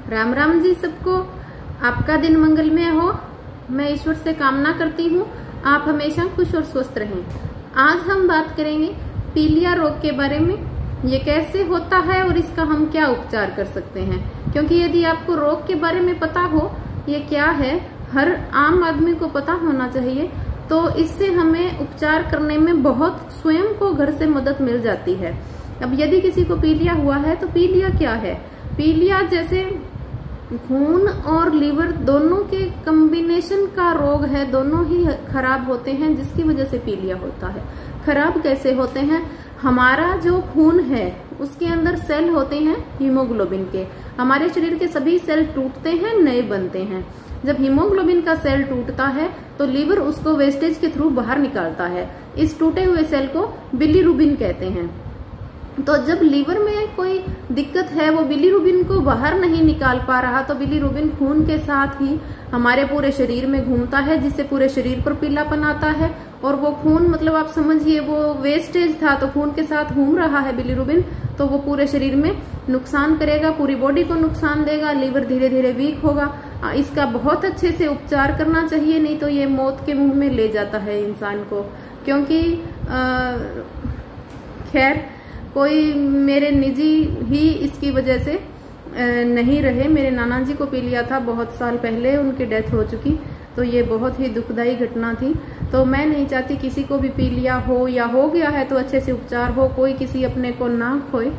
राम राम जी सबको। आपका दिन मंगलमय हो। मैं ईश्वर से कामना करती हूँ आप हमेशा खुश और स्वस्थ रहें। आज हम बात करेंगे पीलिया रोग के बारे में। ये कैसे होता है और इसका हम क्या उपचार कर सकते हैं, क्योंकि यदि आपको रोग के बारे में पता हो ये क्या है, हर आम आदमी को पता होना चाहिए, तो इससे हमें उपचार करने में बहुत स्वयं को घर से मदद मिल जाती है। अब यदि किसी को पीलिया हुआ है तो पीलिया क्या है? पीलिया जैसे खून और लीवर दोनों के कॉम्बिनेशन का रोग है, दोनों ही खराब होते हैं जिसकी वजह से पीलिया होता है। खराब कैसे होते हैं? हमारा जो खून है उसके अंदर सेल होते हैं हीमोग्लोबिन के। हमारे शरीर के सभी सेल टूटते हैं, नए बनते हैं। जब हीमोग्लोबिन का सेल टूटता है तो लीवर उसको वेस्टेज के थ्रू बाहर निकालता है। इस टूटे हुए सेल को बिलीरुबिन कहते हैं। तो जब लीवर में कोई दिक्कत है, वो बिलीरुबिन को बाहर नहीं निकाल पा रहा, तो बिलीरुबिन खून के साथ ही हमारे पूरे शरीर में घूमता है, जिससे पूरे शरीर पर पीलापन आता है। और वो खून मतलब आप समझिए वो वेस्टेज था, तो खून के साथ घूम रहा है बिलीरुबिन, तो वो पूरे शरीर में नुकसान करेगा, पूरी बॉडी को नुकसान देगा। लीवर धीरे धीरे वीक होगा। इसका बहुत अच्छे से उपचार करना चाहिए, नहीं तो ये मौत के मुंह में ले जाता है इंसान को। क्योंकि खैर कोई मेरे निजी ही इसकी वजह से नहीं रहे। मेरे नाना जी को पीलिया था बहुत साल पहले, उनकी डेथ हो चुकी, तो ये बहुत ही दुखदायी घटना थी। तो मैं नहीं चाहती किसी को भी पीलिया हो, या हो गया है तो अच्छे से उपचार हो, कोई किसी अपने को ना खोए।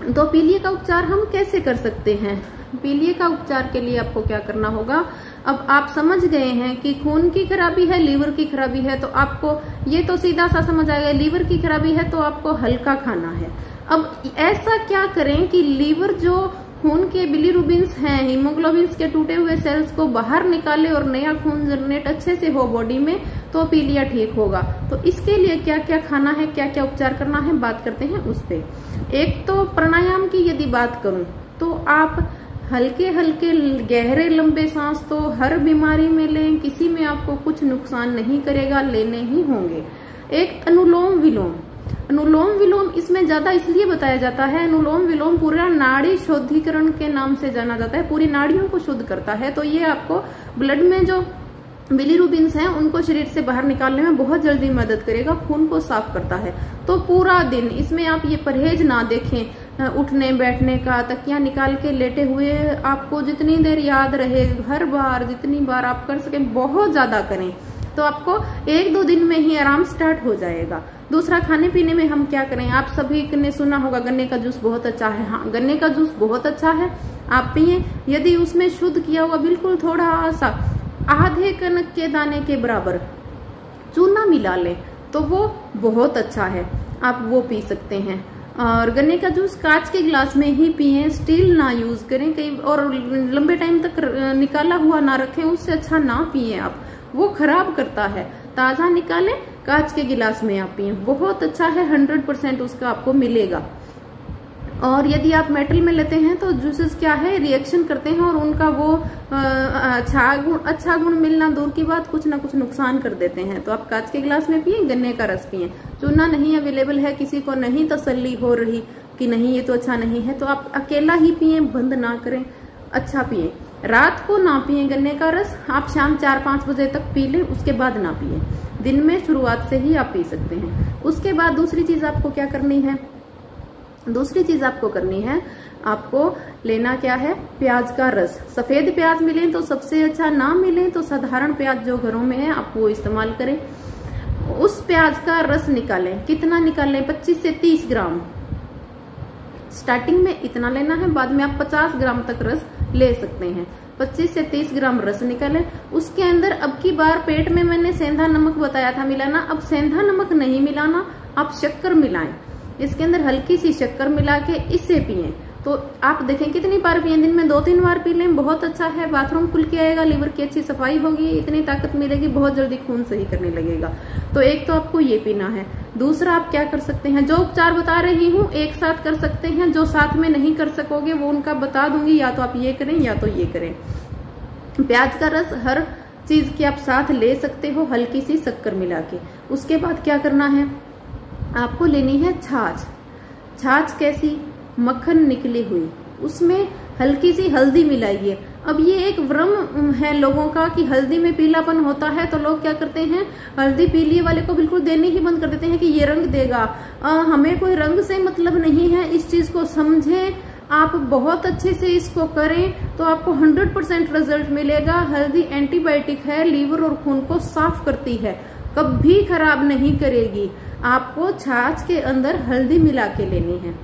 तो पीलिया का उपचार हम कैसे कर सकते हैं? पीलिया का उपचार के लिए आपको क्या करना होगा? अब आप समझ गए हैं कि खून की खराबी है, लीवर की खराबी है, तो आपको ये तो सीधा सा समझ आएगा। लीवर की खराबी है तो आपको हल्का खाना है। अब ऐसा क्या करें कि लीवर जो खून के बिलीरुबिन्स हैं, हीमोग्लोबिन्स के टूटे हुए सेल्स को बाहर निकाले और नया खून जनरेट अच्छे से हो बॉडी में, तो पीलिया ठीक होगा। तो इसके लिए क्या क्या खाना है, क्या क्या उपचार करना है, बात करते हैं उस पे। एक तो प्राणायाम की यदि बात करूं तो आप हल्के हल्के गहरे लंबे सांस तो हर बीमारी में लें, किसी में आपको कुछ नुकसान नहीं करेगा, लेने ही होंगे। एक अनुलोम विलोम। अनुलोम विलोम इसमें ज्यादा इसलिए बताया जाता है, अनुलोम विलोम पूरा नाड़ी शुद्धिकरण के नाम से जाना जाता है, पूरी नाड़ियों को शुद्ध करता है। तो ये आपको ब्लड में जो बिलीरुबिन्स हैं उनको शरीर से बाहर निकालने में बहुत जल्दी मदद करेगा, खून को साफ करता है। तो पूरा दिन इसमें आप ये परहेज ना देखें उठने बैठने का, तकिया निकाल के लेटे हुए, आपको जितनी देर याद रहे, हर बार जितनी बार आप कर सकें बहुत ज्यादा करें, तो आपको 1-2 दिन में ही आराम स्टार्ट हो जाएगा। दूसरा, खाने पीने में हम क्या करें? आप सभी ने सुना होगा गन्ने का जूस बहुत अच्छा है। हाँ, गन्ने का जूस बहुत अच्छा है, आप पिए। यदि उसमें शुद्ध किया हुआ बिल्कुल थोड़ा सा आधे कनक के दाने के बराबर चूना मिला ले तो वो बहुत अच्छा है, आप वो पी सकते हैं। और गन्ने का जूस कांच के गिलास में ही पिए, स्टील ना यूज करें कहीं, और लंबे टाइम तक निकाला हुआ ना रखें, उससे अच्छा ना पिए आप, वो खराब करता है। ताजा निकालें, कांच के गिलास में आप पिए, बहुत अच्छा है, 100% उसका आपको मिलेगा। और यदि आप मेटल में लेते हैं तो जूसेस क्या है, रिएक्शन करते हैं और उनका वो अच्छा गुण मिलना दूर की बात, कुछ ना कुछ नुकसान कर देते हैं। तो आप कांच के गिलास में पिए, गन्ने का रस पिए। चूना नहीं अवेलेबल है, किसी को नहीं तसल्ली हो रही कि नहीं ये तो अच्छा नहीं है, तो आप अकेला ही पिए, बंद ना करें, अच्छा पिए। रात को ना पिए गन्ने का रस, आप शाम 4-5 बजे तक पी लें, उसके बाद ना पिए। दिन में शुरुआत से ही आप पी सकते हैं। उसके बाद दूसरी चीज आपको क्या करनी है? दूसरी चीज आपको करनी है, आपको लेना क्या है? प्याज का रस। सफेद प्याज मिले तो सबसे अच्छा, ना मिले तो साधारण प्याज जो घरों में है आप वो इस्तेमाल करें। उस प्याज का रस निकालें। कितना निकालें? 25 से 30 ग्राम। स्टार्टिंग में इतना लेना है, बाद में आप 50 ग्राम तक रस ले सकते हैं। 25 से 30 ग्राम रस निकालें। उसके अंदर अब की बार पेट में मैंने सेंधा नमक बताया था मिलाना, अब सेंधा नमक नहीं मिलाना, आप शक्कर मिलाएं। इसके अंदर हल्की सी शक्कर मिला के इसे पिए, तो आप देखें कितनी बार पिए, दिन में 2-3 बार पी लें, बहुत अच्छा है। बाथरूम खुल के आएगा, लीवर की अच्छी सफाई होगी, इतनी ताकत मिलेगी, बहुत जल्दी खून सही करने लगेगा। तो एक तो आपको ये पीना है। दूसरा आप क्या कर सकते हैं, जो उपचार बता रही हूँ एक साथ कर सकते हैं, जो साथ में नहीं कर सकोगे वो उनका बता दूंगी, या तो आप ये करें या तो ये करें। प्याज का रस हर चीज की आप साथ ले सकते हो, हल्की सी शक्कर मिला के। उसके बाद क्या करना है, आपको लेनी है छाछ। छाछ कैसी? मक्खन निकली हुई, उसमें हल्की सी हल्दी मिलाइए। अब ये एक भ्रम है लोगों का कि हल्दी में पीलापन होता है, तो लोग क्या करते हैं, हल्दी पीलिए वाले को बिल्कुल देने ही बंद कर देते हैं कि ये रंग देगा। हमें कोई रंग से मतलब नहीं है, इस चीज को समझें। आप बहुत अच्छे से इसको करें तो आपको 100% रिजल्ट मिलेगा। हल्दी एंटीबायोटिक है, लीवर और खून को साफ करती है, कभी खराब नहीं करेगी। आपको छाछ के अंदर हल्दी मिला के लेनी है।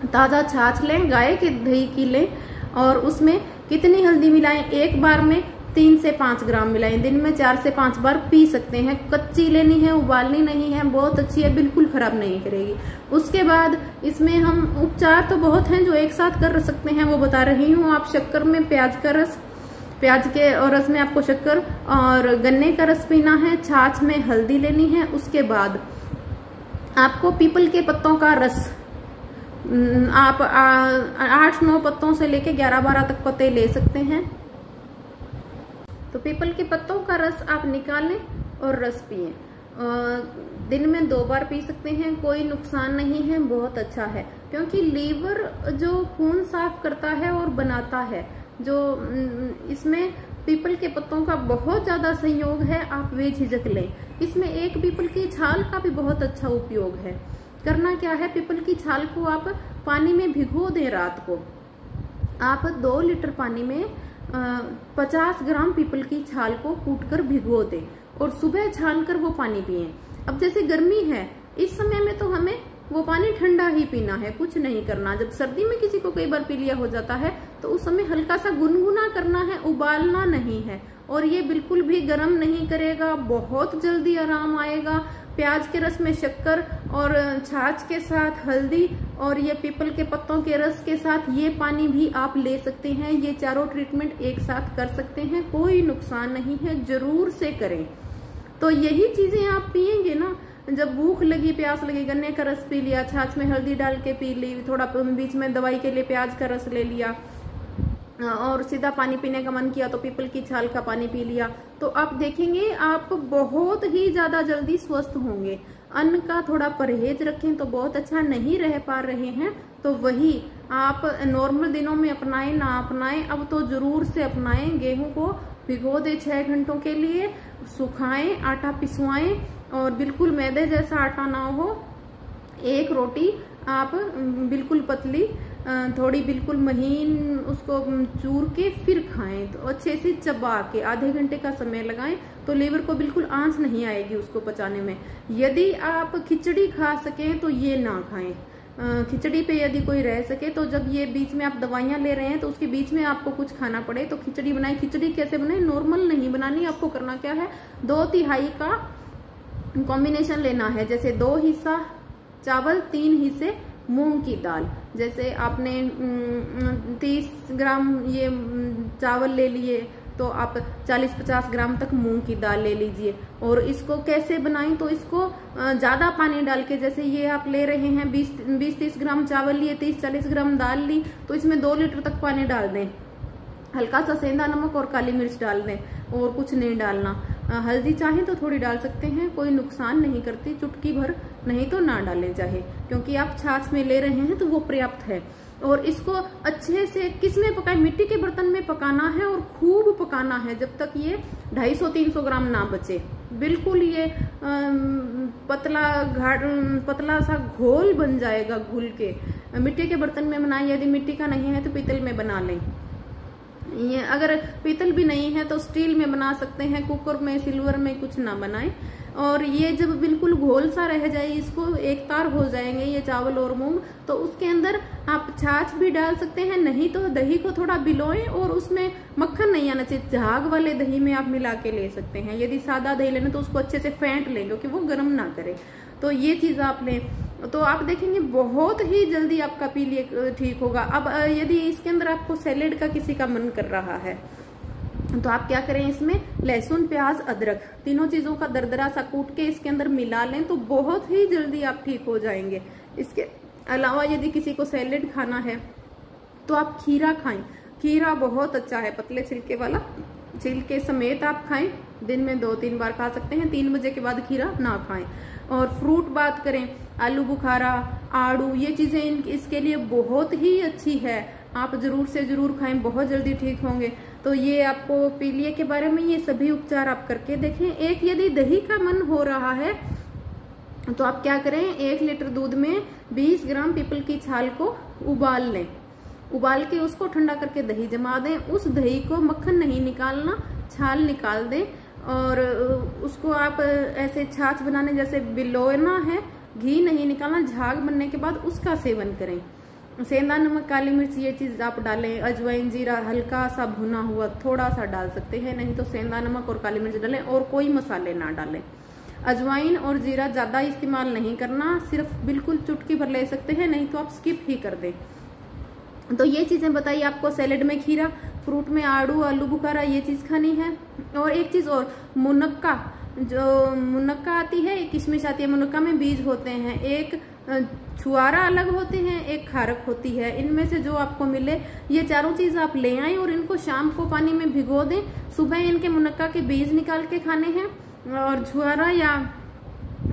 ताजा छाछ लें, गाय के दही की लें, और उसमें कितनी हल्दी मिलाएं, एक बार में 3 से 5 ग्राम मिलाएं। दिन में 4 से 5 बार पी सकते हैं। कच्ची लेनी है, उबालनी नहीं है, बहुत अच्छी है, बिल्कुल खराब नहीं करेगी। उसके बाद इसमें हम उपचार तो बहुत हैं जो एक साथ कर सकते हैं, वो बता रही हूँ। आप शक्कर में प्याज का रस, प्याज के और रस में आपको शक्कर और गन्ने का रस पीना है। छाछ में हल्दी लेनी है। उसके बाद आपको पीपल के पत्तों का रस, आप 8-9 पत्तों से लेके 11-12 तक पत्ते ले सकते हैं। तो पीपल के पत्तों का रस आप निकालें और रस पिए। दिन में 2 बार पी सकते हैं, कोई नुकसान नहीं है, बहुत अच्छा है। क्योंकि लीवर जो खून साफ करता है और बनाता है, जो इसमें पीपल के पत्तों का बहुत ज्यादा संयोग है। आप बेझिझक लें। इसमें एक पीपल की छाल का भी बहुत अच्छा उपयोग है। करना क्या है, पीपल की छाल को आप पानी में भिगो दें। रात को आप 2 लीटर पानी में 50 ग्राम पीपल की छाल को कूटकर भिगो दें और सुबह छान कर वो पानी पिए। अब जैसे गर्मी है, इस समय में तो हमें वो पानी ठंडा ही पीना है, कुछ नहीं करना। जब सर्दी में किसी को कई बार पीलिया हो जाता है तो उस समय हल्का सा गुनगुना करना है, उबालना नहीं है। और ये बिल्कुल भी गर्म नहीं करेगा, बहुत जल्दी आराम आएगा। प्याज के रस में शक्कर और छाछ के साथ हल्दी और ये पीपल के पत्तों के रस के साथ ये पानी भी आप ले सकते हैं। ये चारों ट्रीटमेंट एक साथ कर सकते हैं, कोई नुकसान नहीं है, जरूर से करें। तो यही चीजें आप पियेंगे ना, जब भूख लगी, प्यास लगी, गन्ने का रस पी लिया, छाछ में हल्दी डाल के पी ली, थोड़ा बीच में दवाई के लिए प्याज का रस ले लिया, और सीधा पानी पीने का मन किया तो पीपल की छाल का पानी पी लिया, तो आप देखेंगे आप बहुत ही ज्यादा जल्दी स्वस्थ होंगे। अन्न का थोड़ा परहेज रखें तो बहुत अच्छा। नहीं रह पा रहे हैं तो वही आप नॉर्मल दिनों में अपनाएं ना अपनाएं, अब तो जरूर से अपनाएं। गेहूं को भिगो दे 6 घंटों के लिए, सुखाएं, आटा पिसवाएं, और बिल्कुल मैदे जैसा आटा ना हो। एक रोटी आप बिल्कुल पतली, थोड़ी बिल्कुल महीन उसको चूर के फिर खाएं। तो अच्छे से चबा के आधे घंटे का समय लगाएं तो लीवर को बिल्कुल आंच नहीं आएगी उसको पचाने में। यदि आप खिचड़ी खा सकें तो ये ना खाएं। खिचड़ी पे यदि कोई रह सके तो जब ये बीच में आप दवाइयां ले रहे हैं तो उसके बीच में आपको कुछ खाना पड़े तो खिचड़ी बनाए। खिचड़ी कैसे बनाए, नॉर्मल नहीं बनानी। आपको करना क्या है, 2/3 का कॉम्बिनेशन लेना है। जैसे 2 हिस्सा चावल, 3 हिस्से मूंग की दाल। जैसे आपने 30 ग्राम ये चावल ले लिए तो आप 40-50 ग्राम तक मूंग की दाल ले लीजिए। और इसको कैसे बनाएं, तो इसको ज्यादा पानी डाल के, जैसे ये आप ले रहे हैं 20-30 ग्राम चावल लिए, 30-40 ग्राम दाल ली, तो इसमें 2 लीटर तक पानी डाल दें। हल्का सा सेंधा नमक और काली मिर्च डाल दें, और कुछ नहीं डालना। हल्दी चाहे तो थोड़ी डाल सकते हैं, कोई नुकसान नहीं करती, चुटकी भर, नहीं तो ना डालें चाहे, क्योंकि आप छाछ में ले रहे हैं तो वो पर्याप्त है। और इसको अच्छे से किस में पकाएं, मिट्टी के बर्तन में पकाना है और खूब पकाना है जब तक ये 250-300 ग्राम ना बचे। बिल्कुल ये पतला सा घोल बन जाएगा घुल के। मिट्टी के बर्तन में बनाएं, यदि मिट्टी का नहीं है तो पीतल में बना लें। ये अगर पीतल भी नहीं है तो स्टील में बना सकते हैं, कुकर में, सिल्वर में कुछ ना बनाएं। और ये जब बिल्कुल घोल सा रह जाए, इसको एक तार हो जाएंगे ये चावल और मूंग, तो उसके अंदर आप छाछ भी डाल सकते हैं, नहीं तो दही को थोड़ा भिगोएं और उसमें मक्खन नहीं आना चाहिए, झाग वाले दही में आप मिला के ले सकते हैं। यदि सादा दही लेना तो उसको अच्छे से फेंट लें क्योंकि वो गर्म ना करे। तो ये चीज आप लें तो आप देखेंगे बहुत ही जल्दी आपका पीलिया ठीक होगा। अब यदि इसके अंदर आपको सैलेड का किसी का मन कर रहा है तो आप क्या करें, इसमें लहसुन, प्याज, अदरक, तीनों चीजों का दरदरा सा कूट के इसके अंदर मिला लें तो बहुत ही जल्दी आप ठीक हो जाएंगे। इसके अलावा यदि किसी को सैलेड खाना है तो आप खीरा खाएं। खीरा बहुत अच्छा है, पतले छिलके वाला, छिलके समेत आप खाएं। दिन में 2-3 बार खा सकते हैं, 3 बजे के बाद खीरा ना खाएं। और फ्रूट बात करें, आलू बुखारा, आड़ू, ये चीजें इसके लिए बहुत ही अच्छी है। आप जरूर से जरूर खाएं, बहुत जल्दी ठीक होंगे। तो ये आपको पीलिया के बारे में ये सभी उपचार आप करके देखें। एक यदि दही का मन हो रहा है तो आप क्या करें, 1 लीटर दूध में 20 ग्राम पीपल की छाल को उबाल लें। उबाल के उसको ठंडा करके दही जमा दें। उस दही को मक्खन नहीं निकालना, छाल निकाल दें और उसको आप ऐसे छाछ बनाने जैसे बिलोना है, घी नहीं निकालना। झाग बनने के बाद उसका सेवन करें। सेंधा नमक, काली मिर्च ये चीज आप डालें। अजवाइन, जीरा हल्का सा भुना हुआ थोड़ा सा डाल सकते हैं, नहीं तो सेंधा नमक और काली मिर्च डालें और कोई मसाले ना डालें। अजवाइन और जीरा ज्यादा इस्तेमाल नहीं करना, सिर्फ बिल्कुल चुटकी भर ले सकते हैं, नहीं तो आप स्किप ही कर दें। तो ये चीजें बताइए आपको। सैलेड में खीरा, फ्रूट में आड़ू, आलू बुखारा ये चीज खानी है। और एक चीज और, मुनक्का, जो मुनक्का आती है, एक किशमिश आती है, मुनक्का में बीज होते हैं, एक छुआरा अलग होते हैं, एक खारक होती है। इनमें से जो आपको मिले ये चारों चीज आप ले आए और इनको शाम को पानी में भिगो दें। सुबह इनके मुनक्का के बीज निकाल के खाने हैं। और छुआरा या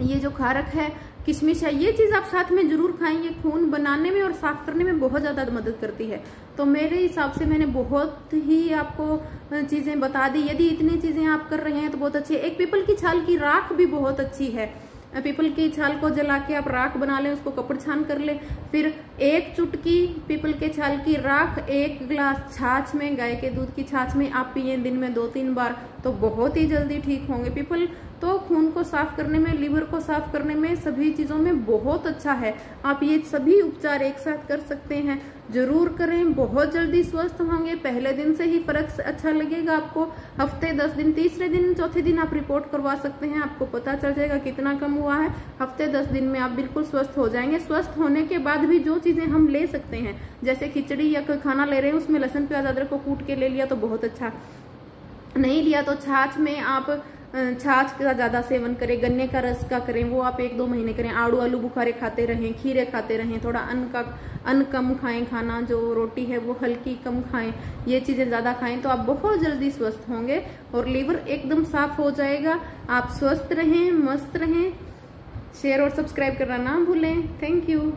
ये जो खारक है, किशमिश है, ये चीज आप साथ में जरूर खाएं। ये खून बनाने में और साफ करने में बहुत ज्यादा मदद करती है। तो मेरे हिसाब से मैंने बहुत ही आपको चीजें बता दी। यदि इतनी चीजें आप कर रहे हैं तो बहुत अच्छी है। एक पीपल की छाल की राख भी बहुत अच्छी है। पीपल की छाल को जला के आप राख बना लें, उसको कपड़ छान कर ले। फिर 1 चुटकी पीपल के छाल की राख 1 गिलास छाछ में, गाय के दूध की छाछ में आप पिए दिन में 2-3 बार, तो बहुत ही जल्दी ठीक होंगे। पीपल तो खून को साफ करने में, लिवर को साफ करने में, सभी चीजों में बहुत अच्छा है। आप ये सभी उपचार एक साथ कर सकते हैं, जरूर करें, बहुत जल्दी स्वस्थ होंगे। पहले दिन से ही फर्क अच्छा लगेगा आपको। हफ्ते 10 दिन, तीसरे दिन, चौथे दिन आप रिपोर्ट करवा सकते हैं, आपको पता चल जाएगा कितना कम हुआ है। हफ्ते 10 दिन में आप बिल्कुल स्वस्थ हो जाएंगे। स्वस्थ होने के बाद भी जो चीजें हम ले सकते हैं, जैसे खिचड़ी या कोई खाना ले रहे हैं उसमें लहसुन प्याज अदरक को कूट के ले लिया तो बहुत अच्छा। नहीं लिया तो छाछ में आप छाछ का ज्यादा सेवन करें, गन्ने का रस का करें, वो आप 1-2 महीने करें। आड़ू आलू बुखारे खाते रहें, खीरे खाते रहें, थोड़ा अन्न कम खाएं, खाना जो रोटी है वो हल्की कम खाएं, ये चीजें ज्यादा खाएं तो आप बहुत जल्दी स्वस्थ होंगे और लीवर एकदम साफ हो जाएगा। आप स्वस्थ रहें, मस्त रहें। शेयर और सब्सक्राइब करना ना भूलें। Thank you.